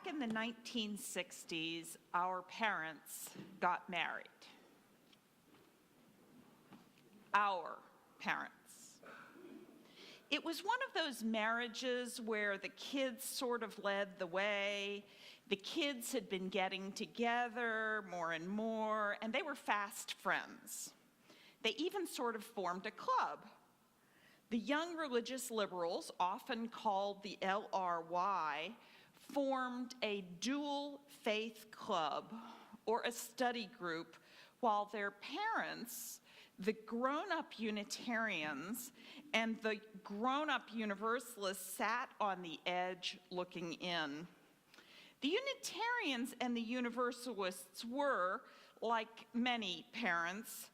Back in the 1960s, our parents got married. Our parents. It was one of those marriages where the kids sort of led the way. The kids had been getting together more and more, and they were fast friends. They even sort of formed a club. The young religious liberals, often called the LRY, formed a dual faith club or a study group, while their parents, the grown-up Unitarians and the grown-up Universalists, sat on the edge looking in. The Unitarians and the Universalists were, like many parents,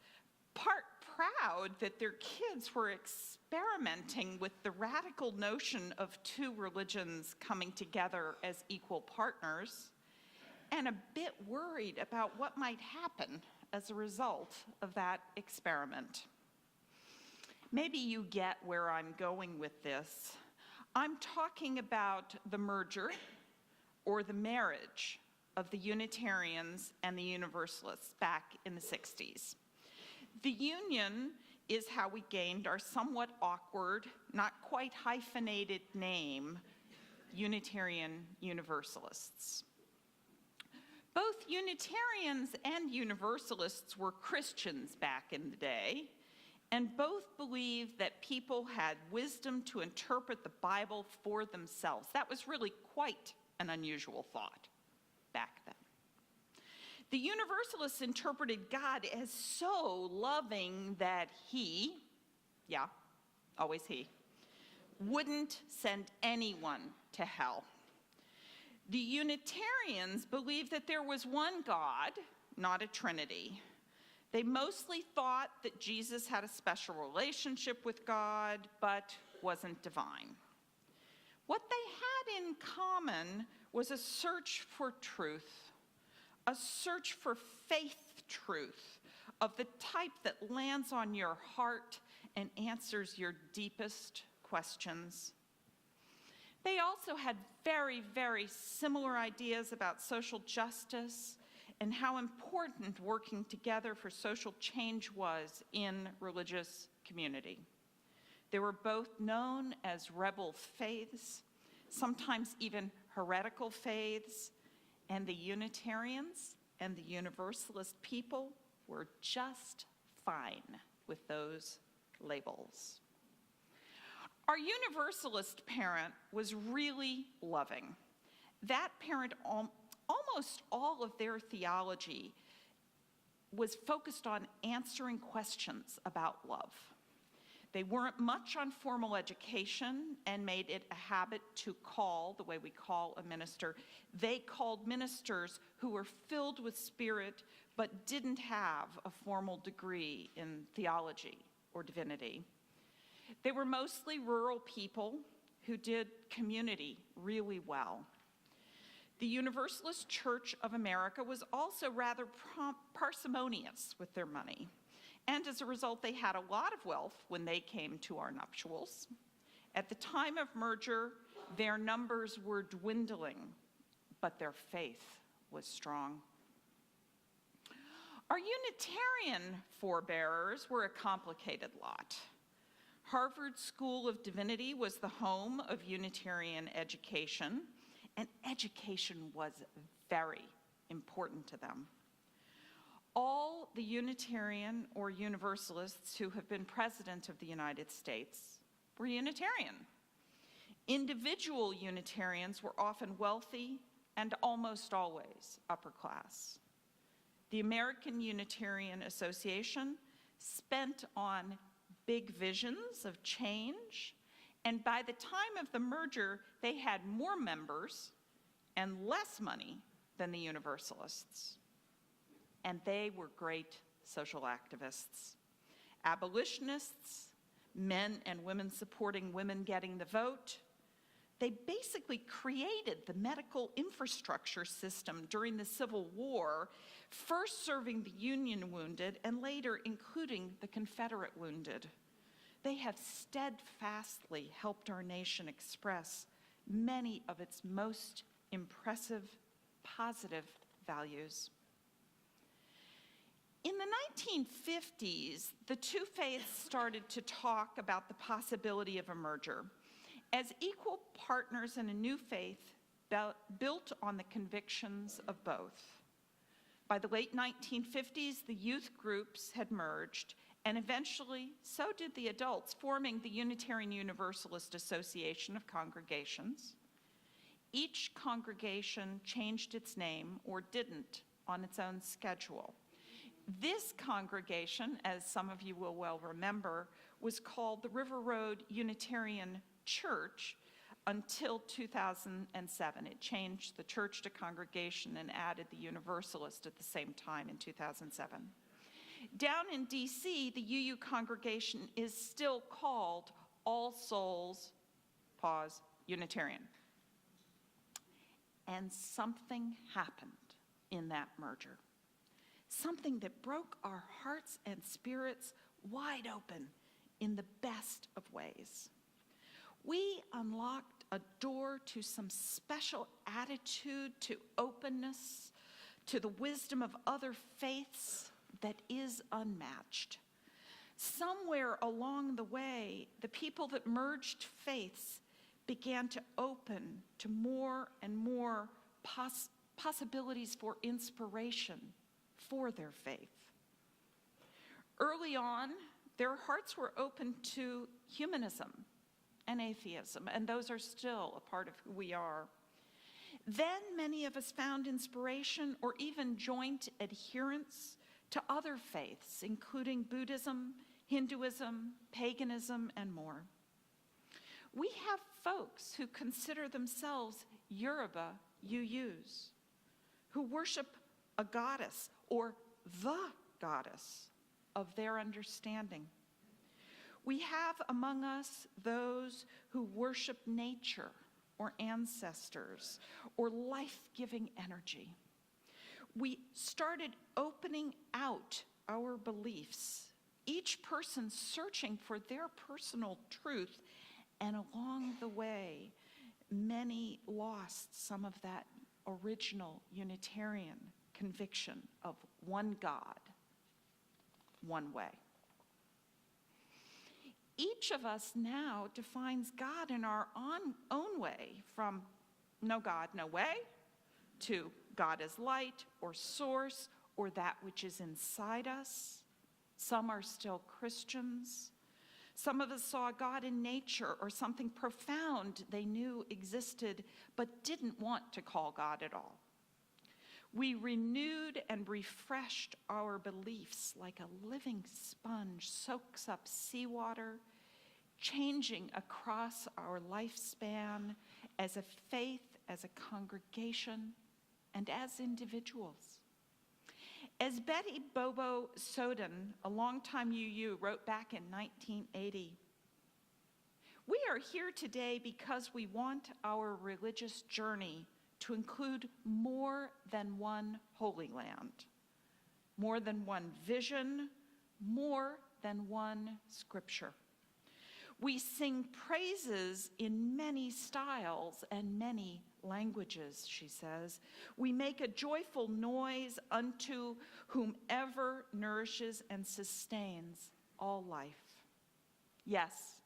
part proud that their kids were experimenting with the radical notion of two religions coming together as equal partners, and a bit worried about what might happen as a result of that experiment. Maybe you get where I'm going with this. I'm talking about the merger or the marriage of the Unitarians and the Universalists back in the 60s. The union is how we gained our somewhat awkward, not quite hyphenated name, Unitarian Universalists. Both Unitarians and Universalists were Christians back in the day, and both believed that people had wisdom to interpret the Bible for themselves. That was really quite an unusual thought back then. The Universalists interpreted God as so loving that he, yeah, always he, wouldn't send anyone to hell. The Unitarians believed that there was one God, not a trinity. They mostly thought that Jesus had a special relationship with God, but wasn't divine. What they had in common was a search for truth, a search for faith truth of the type that lands on your heart and answers your deepest questions. They also had very, very similar ideas about social justice and how important working together for social change was in religious community. They were both known as rebel faiths, sometimes even heretical faiths, and the Unitarians and the Universalist people were just fine with those labels. Our Universalist parent was really loving. That parent, almost all of their theology was focused on answering questions about love. They weren't much on formal education and made it a habit to call, the way we call a minister. They called ministers who were filled with spirit but didn't have a formal degree in theology or divinity. They were mostly rural people who did community really well. The Universalist Church of America was also rather parsimonious with their money. And as a result, they had a lot of wealth when they came to our nuptials. At the time of merger, their numbers were dwindling, but their faith was strong. Our Unitarian forebearers were a complicated lot. Harvard School of Divinity was the home of Unitarian education, and education was very important to them. All the Unitarian or Universalists who have been president of the United States were Unitarian. Individual Unitarians were often wealthy and almost always upper class. The American Unitarian Association spent on big visions of change, and by the time of the merger, they had more members and less money than the Universalists. And they were great social activists. Abolitionists, men and women supporting women getting the vote. They basically created the medical infrastructure system during the Civil War, first serving the Union wounded and later including the Confederate wounded. They have steadfastly helped our nation express many of its most impressive, positive values. In the 1950s, the two faiths started to talk about the possibility of a merger as equal partners in a new faith built on the convictions of both. By the late 1950s, the youth groups had merged, and eventually so did the adults, forming the Unitarian Universalist Association of Congregations. Each congregation changed its name, or didn't, on its own schedule. This congregation, as some of you will well remember, was called the River Road Unitarian Church until 2007. It changed the church to congregation and added the Universalist at the same time in 2007. Down in DC, the UU congregation is still called All Souls, Unitarian. And something happened in that merger. Something that broke our hearts and spirits wide open in the best of ways. We unlocked a door to some special attitude, to openness, to the wisdom of other faiths that is unmatched. Somewhere along the way, the people that merged faiths began to open to more and more possibilities for inspiration for their faith. Early on, their hearts were open to humanism and atheism, and those are still a part of who we are. Then many of us found inspiration or even joint adherence to other faiths, including Buddhism, Hinduism, paganism, and more. We have folks who consider themselves Yoruba UUs, who worship a goddess or the goddess of their understanding. We have among us those who worship nature or ancestors or life-giving energy. We started opening out our beliefs, each person searching for their personal truth, and along the way, many lost some of that original Unitarian conviction of one God, one way. Each of us now defines God in our own way, from no God, no way, to God as light or source or that which is inside us. Some are still Christians. Some of us saw God in nature or something profound they knew existed but didn't want to call God at all. We renewed and refreshed our beliefs like a living sponge soaks up seawater, changing across our lifespan as a faith, as a congregation, and as individuals. As Betty Bobo Soden, a longtime UU, wrote back in 1980, "We are here today because we want our religious journey to include more than one Holy Land, more than one vision, more than one scripture. We sing praises in many styles and many languages," she says. "We make a joyful noise unto whomever nourishes and sustains all life." Yes,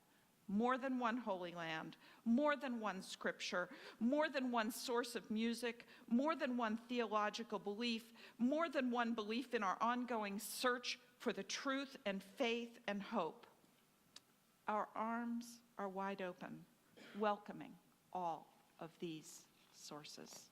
more than one Holy Land, more than one scripture, more than one source of music, more than one theological belief, more than one belief in our ongoing search for the truth and faith and hope. Our arms are wide open, welcoming all of these sources.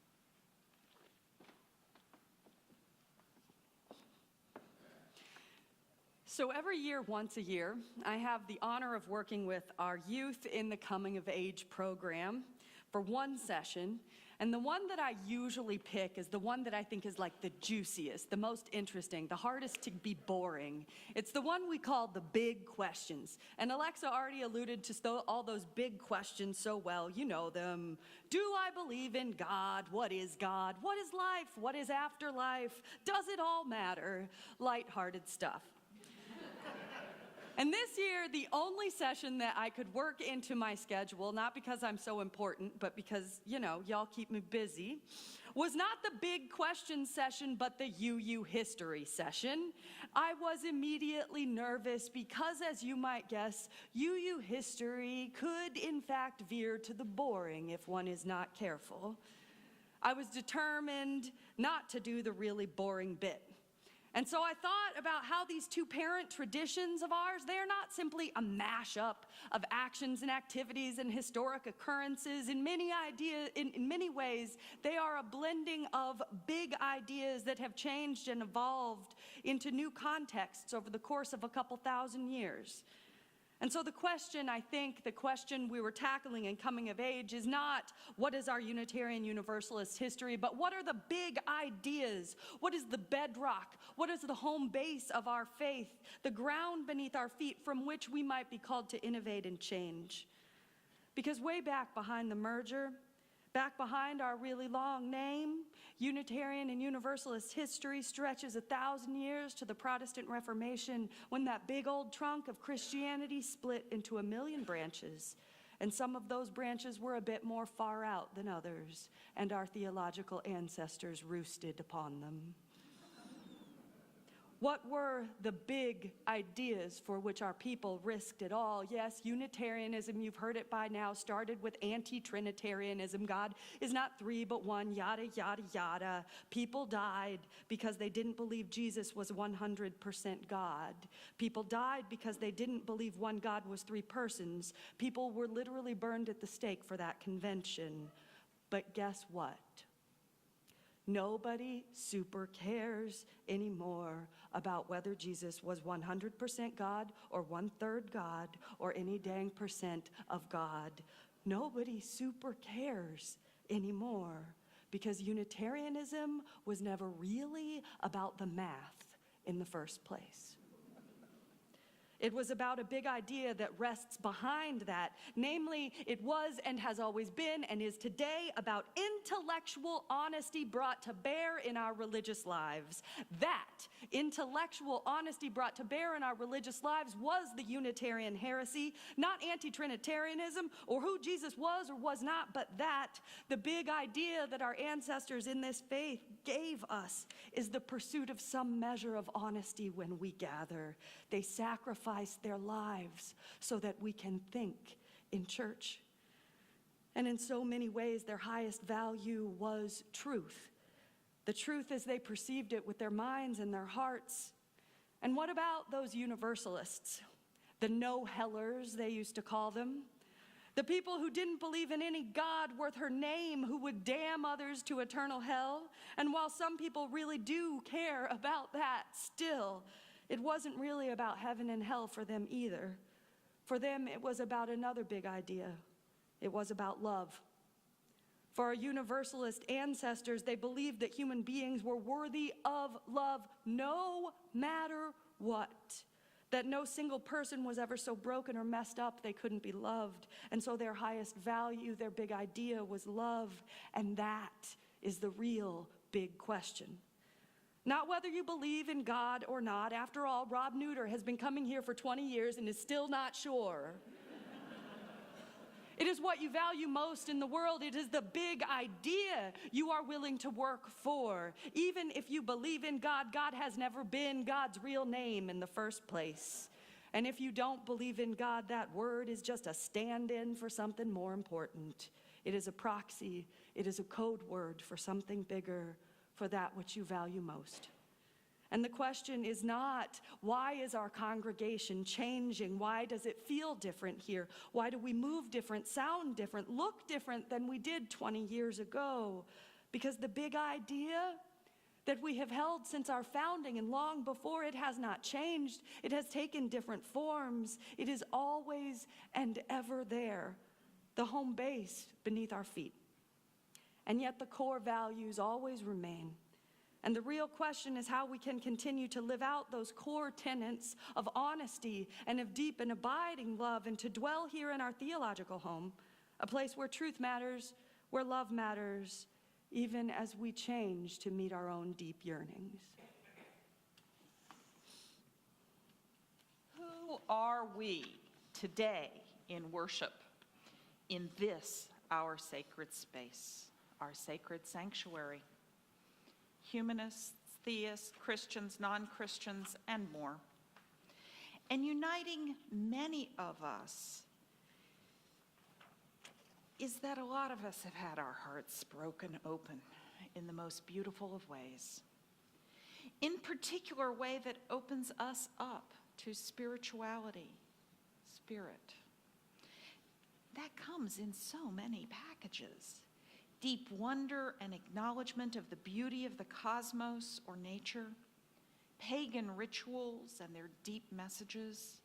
So every year, once a year, I have the honor of working with our youth in the Coming of Age program for one session. And the one that I usually pick is the one that I think is like the juiciest, the most interesting, the hardest to be boring. It's the one we call the big questions. And Alexa already alluded to all those big questions so well. You know them. Do I believe in God? What is God? What is life? What is afterlife? Does it all matter? Lighthearted stuff. And this year, the only session that I could work into my schedule, not because I'm so important, but because, y'all keep me busy, was not the big question session, but the UU history session. I was immediately nervous because, as you might guess, UU history could, in fact, veer to the boring if one is not careful. I was determined not to do the really boring bit. And so I thought about how these two parent traditions of ours, they are not simply a mashup of actions and activities and historic occurrences. In many ways, they are a blending of big ideas that have changed and evolved into new contexts over the course of a couple thousand years. And so the question we were tackling in Coming of Age is not what is our Unitarian Universalist history, but what are the big ideas? What is the bedrock? What is the home base of our faith, the ground beneath our feet from which we might be called to innovate and change? Because way back behind the merger, back behind our really long name, Unitarian and Universalist history stretches 1,000 years to the Protestant Reformation, when that big old trunk of Christianity split into 1,000,000 branches. And some of those branches were a bit more far out than others, and our theological ancestors roosted upon them. What were the big ideas for which our people risked it all? Yes, Unitarianism, you've heard it by now, started with anti-Trinitarianism. God is not three but one, yada, yada, yada. People died because they didn't believe Jesus was 100% God. People died because they didn't believe one God was three persons. People were literally burned at the stake for that convention. But guess what? Nobody super cares anymore about whether Jesus was 100% God or 1/3 God or any dang percent of God. Nobody super cares anymore because Unitarianism was never really about the math in the first place. It was about a big idea that rests behind that. Namely, it was and has always been and is today about intellectual honesty brought to bear in our religious lives. That intellectual honesty brought to bear in our religious lives was the Unitarian heresy, not anti-Trinitarianism or who Jesus was or was not, but that the big idea that our ancestors in this faith gave us is the pursuit of some measure of honesty when we gather. They sacrificed their lives so that we can think in church. And in so many ways, their highest value was truth. The truth as they perceived it with their minds and their hearts. And what about those Universalists? The no-hellers, they used to call them. The people who didn't believe in any God worth her name, who would damn others to eternal hell. And while some people really do care about that still, it wasn't really about heaven and hell for them either. For them, it was about another big idea. It was about love. For our Universalist ancestors, they believed that human beings were worthy of love no matter what. That no single person was ever so broken or messed up they couldn't be loved. And so their highest value, their big idea was love. And that is the real big question. Not whether you believe in God or not. After all, Rob Neuter has been coming here for 20 years and is still not sure. It is what you value most in the world. It is the big idea you are willing to work for. Even if you believe in God, God has never been God's real name in the first place. And if you don't believe in God, that word is just a stand-in for something more important. It is a proxy. It is a code word for something bigger, for that which you value most. And the question is not, why is our congregation changing? Why does it feel different here? Why do we move different, sound different, look different than we did 20 years ago? Because the big idea that we have held since our founding and long before, it has not changed. It has taken different forms. It is always and ever there, the home base beneath our feet. And yet the core values always remain. And the real question is how we can continue to live out those core tenets of honesty and of deep and abiding love, and to dwell here in our theological home, a place where truth matters, where love matters, even as we change to meet our own deep yearnings. Who Who are we today in worship in this, our sacred space, our sacred sanctuary? Humanists, theists, Christians, non-Christians, and more. And uniting many of us is that a lot of us have had our hearts broken open in the most beautiful of ways. In particular way that opens us up to spirituality, spirit. That comes in so many packages. Deep wonder and acknowledgement of the beauty of the cosmos or nature, pagan rituals and their deep messages.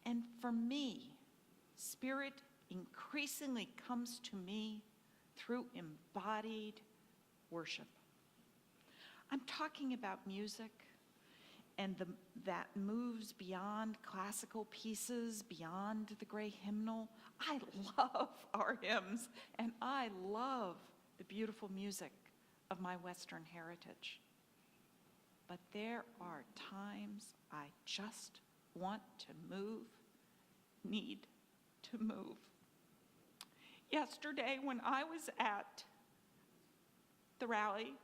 And for me, spirit increasingly comes to me through embodied worship. I'm talking about music and that moves beyond classical pieces, beyond the gray hymnal. I love our hymns, and I love the beautiful music of my Western heritage. But there are times I just want to move, need to move. Yesterday, when I was at the rally,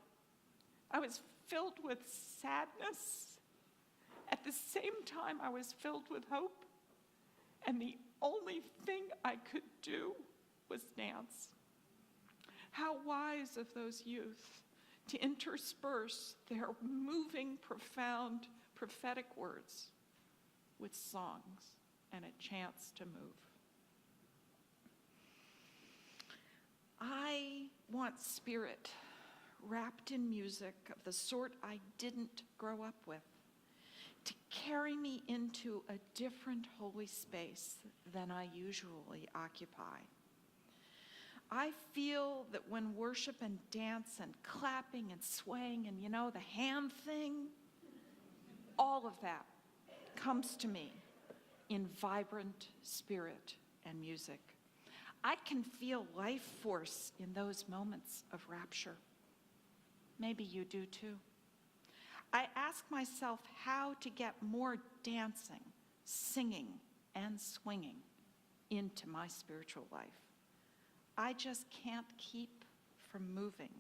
I was filled with sadness. At the same time, I was filled with hope, and the only thing I could do was dance. How wise of those youth to intersperse their moving, profound, prophetic words with songs and a chance to move. I want spirit wrapped in music of the sort I didn't grow up with, to carry me into a different holy space than I usually occupy. I feel that when worship and dance and clapping and swaying and, the hand thing, all of that comes to me in vibrant spirit and music. I can feel life force in those moments of rapture. Maybe you do too. I ask myself how to get more dancing, singing, and swinging into my spiritual life. I just can't keep from moving.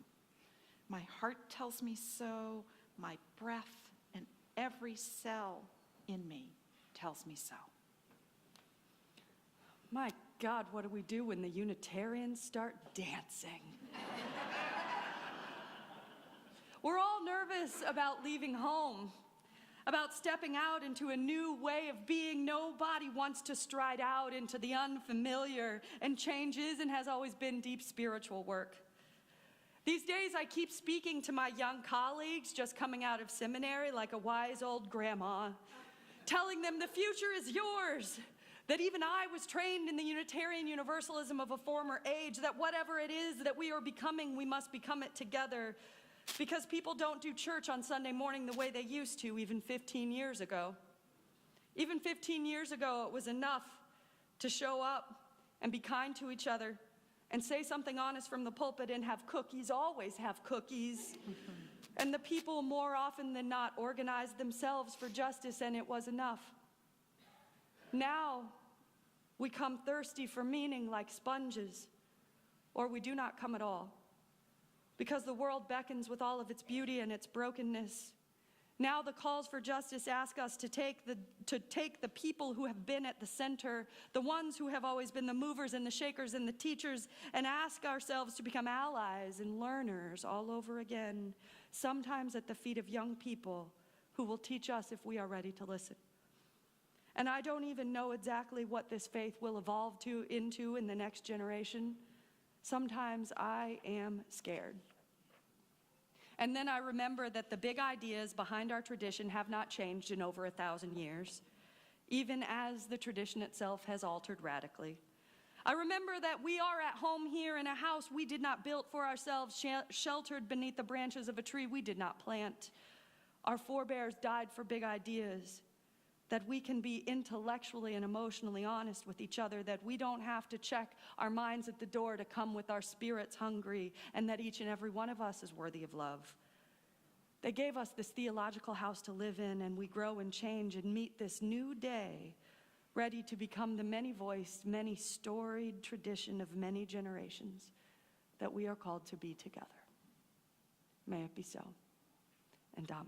My heart tells me so, my breath and every cell in me tells me so. My God, what do we do when the Unitarians start dancing? We're all nervous about leaving home, about stepping out into a new way of being. Nobody wants to stride out into the unfamiliar, and change is and has always been deep spiritual work. These days, I keep speaking to my young colleagues just coming out of seminary like a wise old grandma, telling them the future is yours, that even I was trained in the Unitarian Universalism of a former age, that whatever it is that we are becoming, we must become it together. Because people don't do church on Sunday morning the way they used to even 15 years ago. Even 15 years ago, it was enough to show up and be kind to each other and say something honest from the pulpit and have cookies, always have cookies. And the people more often than not organized themselves for justice, and it was enough. Now, we come thirsty for meaning like sponges, or we do not come at all. Because the world beckons with all of its beauty and its brokenness. Now the calls for justice ask us to take the people who have been at the center, the ones who have always been the movers and the shakers and the teachers, and ask ourselves to become allies and learners all over again, sometimes at the feet of young people who will teach us if we are ready to listen. And I don't even know exactly what this faith will evolve into in the next generation. Sometimes I am scared. And then I remember that the big ideas behind our tradition have not changed in over 1,000 years, even as the tradition itself has altered radically. I remember that we are at home here in a house we did not build for ourselves, sheltered beneath the branches of a tree we did not plant. Our forebears died for big ideas, that we can be intellectually and emotionally honest with each other, that we don't have to check our minds at the door to come with our spirits hungry, and that each and every one of us is worthy of love. They gave us this theological house to live in, and we grow and change and meet this new day, ready to become the many-voiced, many-storied tradition of many generations that we are called to be together. May it be so, and amen.